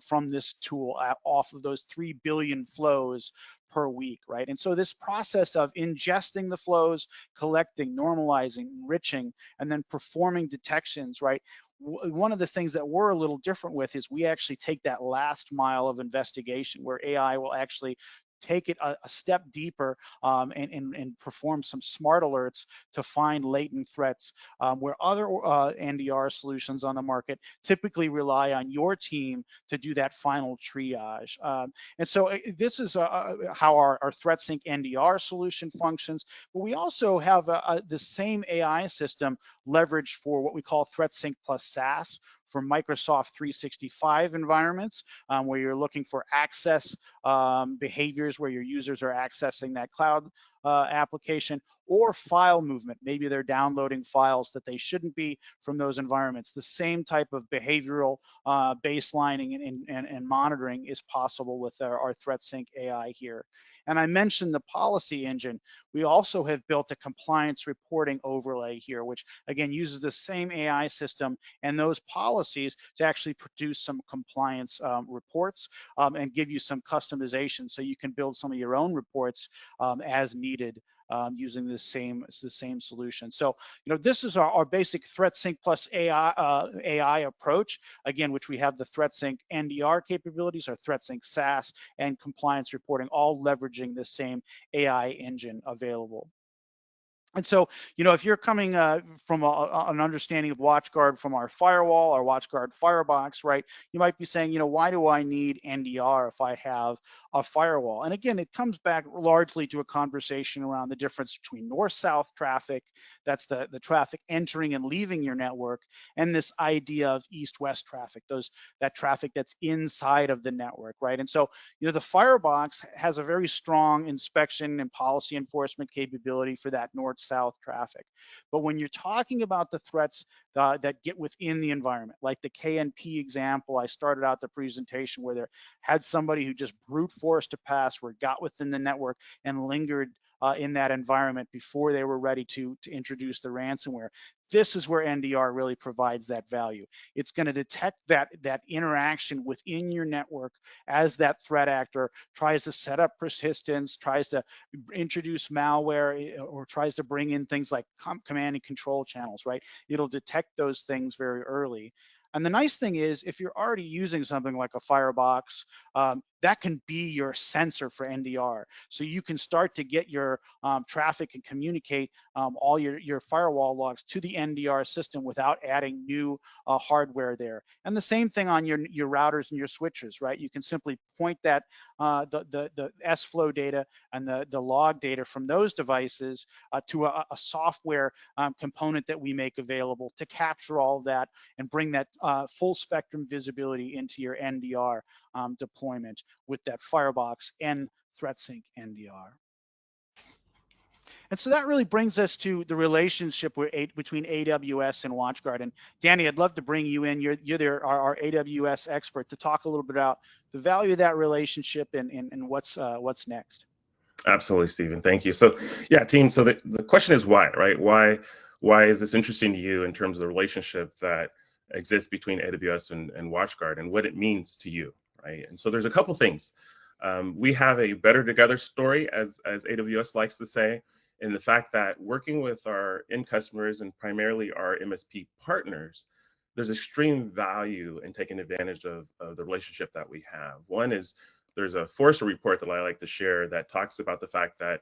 from this tool off of those 3 billion flows per week, right? And so this process of ingesting the flows, collecting, normalizing, enriching, and then performing detections, right? One of the things that we're a little different with is we actually take that last mile of investigation where AI will actually take it a step deeper and perform some smart alerts to find latent threats, where other NDR solutions on the market typically rely on your team to do that final triage. And so this is how our ThreatSync NDR solution functions, but we also have the same AI system leveraged for what we call ThreatSync plus SaaS for Microsoft 365 environments, where you're looking for access behaviors where your users are accessing that cloud application, or file movement. Maybe they're downloading files that they shouldn't be from those environments. The same type of behavioral baselining and monitoring is possible with our ThreatSync AI here. And I mentioned the policy engine. We also have built a compliance reporting overlay here, which again uses the same AI system and those policies to actually produce some compliance reports and give you some customization so you can build some of your own reports as needed. Using the same solution. So, this is our basic ThreatSync plus AI approach, again, which we have the ThreatSync NDR capabilities, our ThreatSync SaaS, and compliance reporting, all leveraging the same AI engine available. And so, if you're coming from an understanding of WatchGuard from our firewall, our WatchGuard firebox, right, you might be saying, why do I need NDR if I have a firewall? And again, it comes back largely to a conversation around the difference between north-south traffic, that's the traffic entering and leaving your network, and this idea of east-west traffic, that traffic that's inside of the network, right? And so, the firebox has a very strong inspection and policy enforcement capability for that north-south traffic. But when you're talking about the threats that get within the environment, like the KNP example I started out the presentation where there had somebody who just brute forced a password, got within the network and lingered in that environment before they were ready to introduce the ransomware. This is where NDR really provides that value. It's going to detect that interaction within your network as that threat actor tries to set up persistence, tries to introduce malware, or tries to bring in things like command and control channels, right? It'll detect those things very early. And the nice thing is, if you're already using something like a firebox, that can be your sensor for NDR. So you can start to get your traffic and communicate all your firewall logs to the NDR system without adding new hardware there. And the same thing on your routers and your switches, right? You can simply point that the S-flow data and the log data from those devices to a software component that we make available to capture all of that and bring that full spectrum visibility into your NDR deployment with that firebox and ThreatSync NDR. And so that really brings us to the relationship between AWS and WatchGuard. And Danny, I'd love to bring you in. You're our AWS expert to talk a little bit about the value of that relationship and what's next. Absolutely, Stephen. Thank you. So yeah, team. So the question is why, right? Why is this interesting to you in terms of the relationship that exists between AWS and WatchGuard and what it means to you, right? And so there's a couple things. We have a better together story, as AWS likes to say, in the fact that working with our end customers and primarily our MSP partners, there's extreme value in taking advantage of the relationship that we have. One is there's a Forrester report that I like to share that talks about the fact that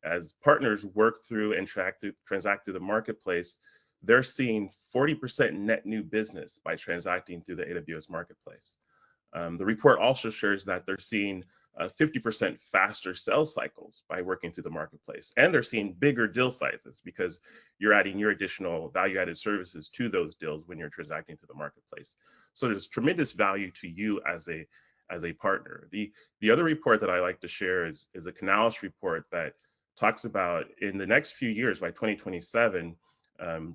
as partners work through and transact through the marketplace, they're seeing 40% net new business by transacting through the AWS marketplace. The report also shares that they're seeing 50% faster sales cycles by working through the marketplace. And they're seeing bigger deal sizes because you're adding your additional value-added services to those deals when you're transacting through the marketplace. So there's tremendous value to you as a partner. The other report that I like to share is a Canalys report that talks about in the next few years, by 2027,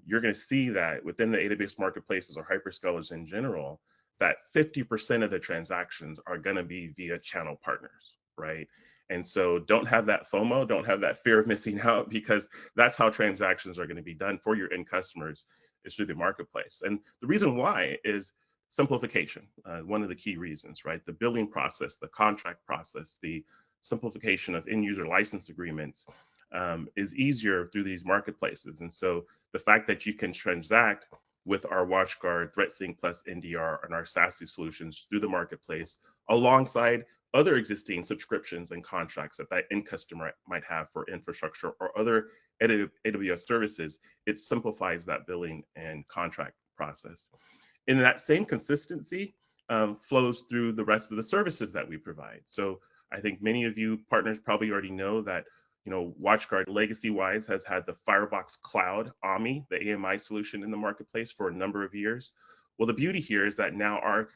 you're going to see that within the AWS marketplaces or hyperscalers in general, that 50% of the transactions are going to be via channel partners, right? And so don't have that FOMO, don't have that fear of missing out, because that's how transactions are going to be done for your end customers, is through the marketplace. And the reason why is simplification. One of the key reasons, right? The billing process, the contract process, the simplification of end user license agreements is easier through these marketplaces. And so the fact that you can transact with our WatchGuard, ThreatSync plus NDR, and our SASE solutions through the marketplace alongside other existing subscriptions and contracts that that end customer might have for infrastructure or other AWS services, it simplifies that billing and contract process. And that same consistency flows through the rest of the services that we provide. So I think many of you partners probably already know that, you know, WatchGuard legacy-wise has had the Firebox Cloud AMI, the AMI solution in the marketplace for a number of years. Well, the beauty here is that now our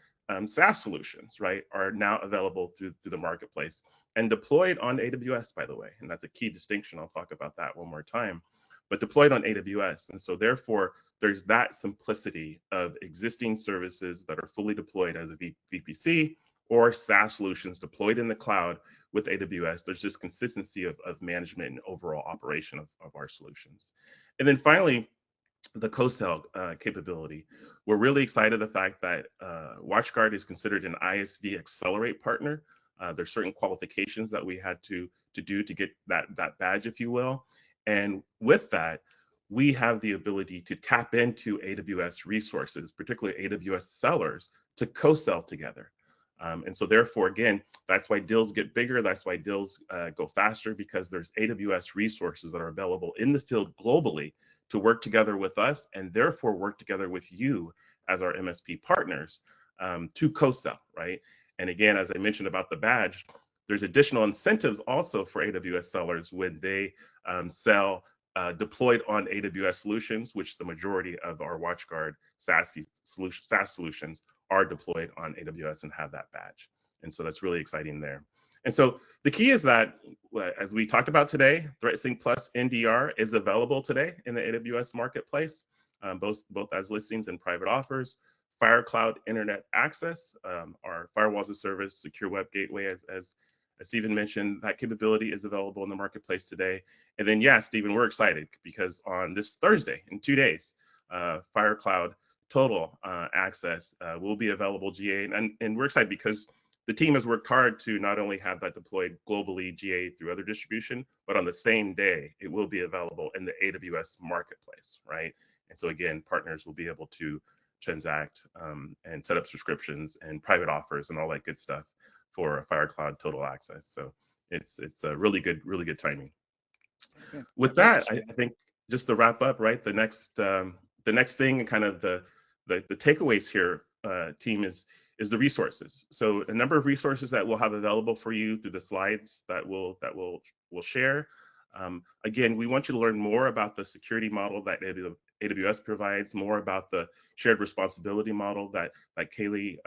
SaaS solutions, right, are now available through the marketplace and deployed on AWS, by the way. And that's a key distinction. I'll talk about that one more time, but deployed on AWS. And so therefore, there's that simplicity of existing services that are fully deployed as a VPC or SaaS solutions deployed in the cloud with AWS. There's just consistency of management and overall operation of our solutions. And then finally, the co-sell capability. We're really excited the fact that WatchGuard is considered an ISV Accelerate partner. There's certain qualifications that we had to do to get that badge, if you will. And with that, we have the ability to tap into AWS resources, particularly AWS sellers, to co-sell together. And so therefore, again, that's why deals get bigger. That's why deals go faster, because there's AWS resources that are available in the field globally to work together with us, and therefore work together with you as our MSP partners to co-sell, right? And again, as I mentioned about the badge, there's additional incentives also for AWS sellers when they sell deployed on AWS solutions, which the majority of our WatchGuard SaaS solutions are deployed on AWS and have that badge. And so that's really exciting there. And so the key is that, as we talked about today, ThreatSync plus NDR is available today in the AWS marketplace, both as listings and private offers. FireCloud Internet Access, our firewalls as a service, secure web gateway, as Stephen mentioned, that capability is available in the marketplace today. And then, yeah, Stephen, we're excited because on this Thursday, in 2 days, FireCloud Total Access will be available GA. And we're excited because the team has worked hard to not only have that deployed globally GA through other distribution, but on the same day, it will be available in the AWS marketplace, right? And so again, partners will be able to transact and set up subscriptions and private offers and all that good stuff for FireCloud Total Access. So it's a really good timing. Okay. With that, I think just to wrap up, right? The next thing and kind of the takeaways here, team, is the resources. So a number of resources that we'll have available for you through the slides that we'll share. Again, we want you to learn more about the security model that AWS provides, more about the shared responsibility model that Kaylee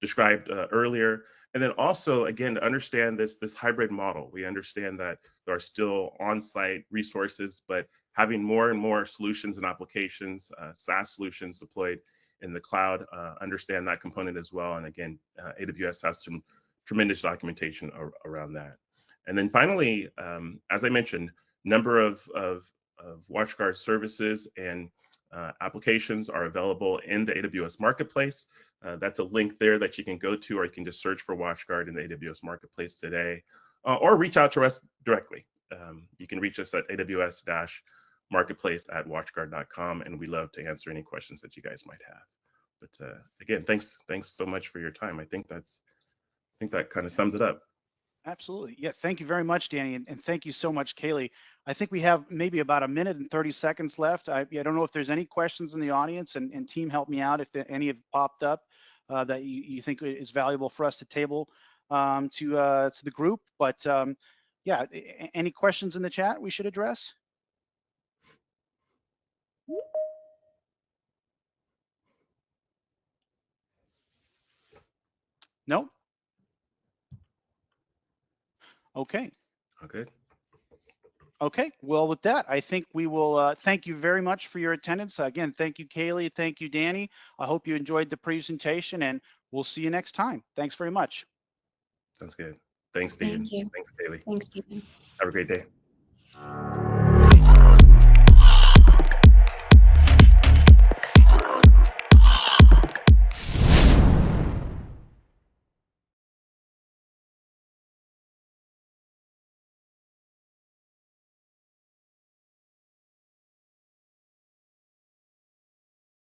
described earlier. And then also, again, to understand this hybrid model. We understand that there are still on-site resources, but having more and more solutions and applications, SaaS solutions deployed in the cloud, understand that component as well. And again, AWS has some tremendous documentation around that. And then finally, as I mentioned, number of WatchGuard services and applications are available in the AWS marketplace. That's a link there that you can go to, or you can just search for WatchGuard in the AWS marketplace today, or reach out to us directly. You can reach us at AWS-marketplace@watchguard.com, and we love to answer any questions that you guys might have. But again, thanks so much for your time. I think that kind of sums it up. Absolutely. Yeah, thank you very much, Danny, and thank you so much, Kaylee. I think we have maybe about 1 minute and 30 seconds left. I don't know if there's any questions in the audience, and team, help me out if any have popped up that you think is valuable for us to table to the group. But yeah, any questions in the chat we should address? No? Okay. Okay. Okay, well, with that, I think we will thank you very much for your attendance. Again, thank you, Kaylee. Thank you, Danny. I hope you enjoyed the presentation, and we'll see you next time. Thanks very much. Sounds good. Thanks, Stephen. Thank you. Thanks, Kaylee. Thanks, Stephen. Have a great day.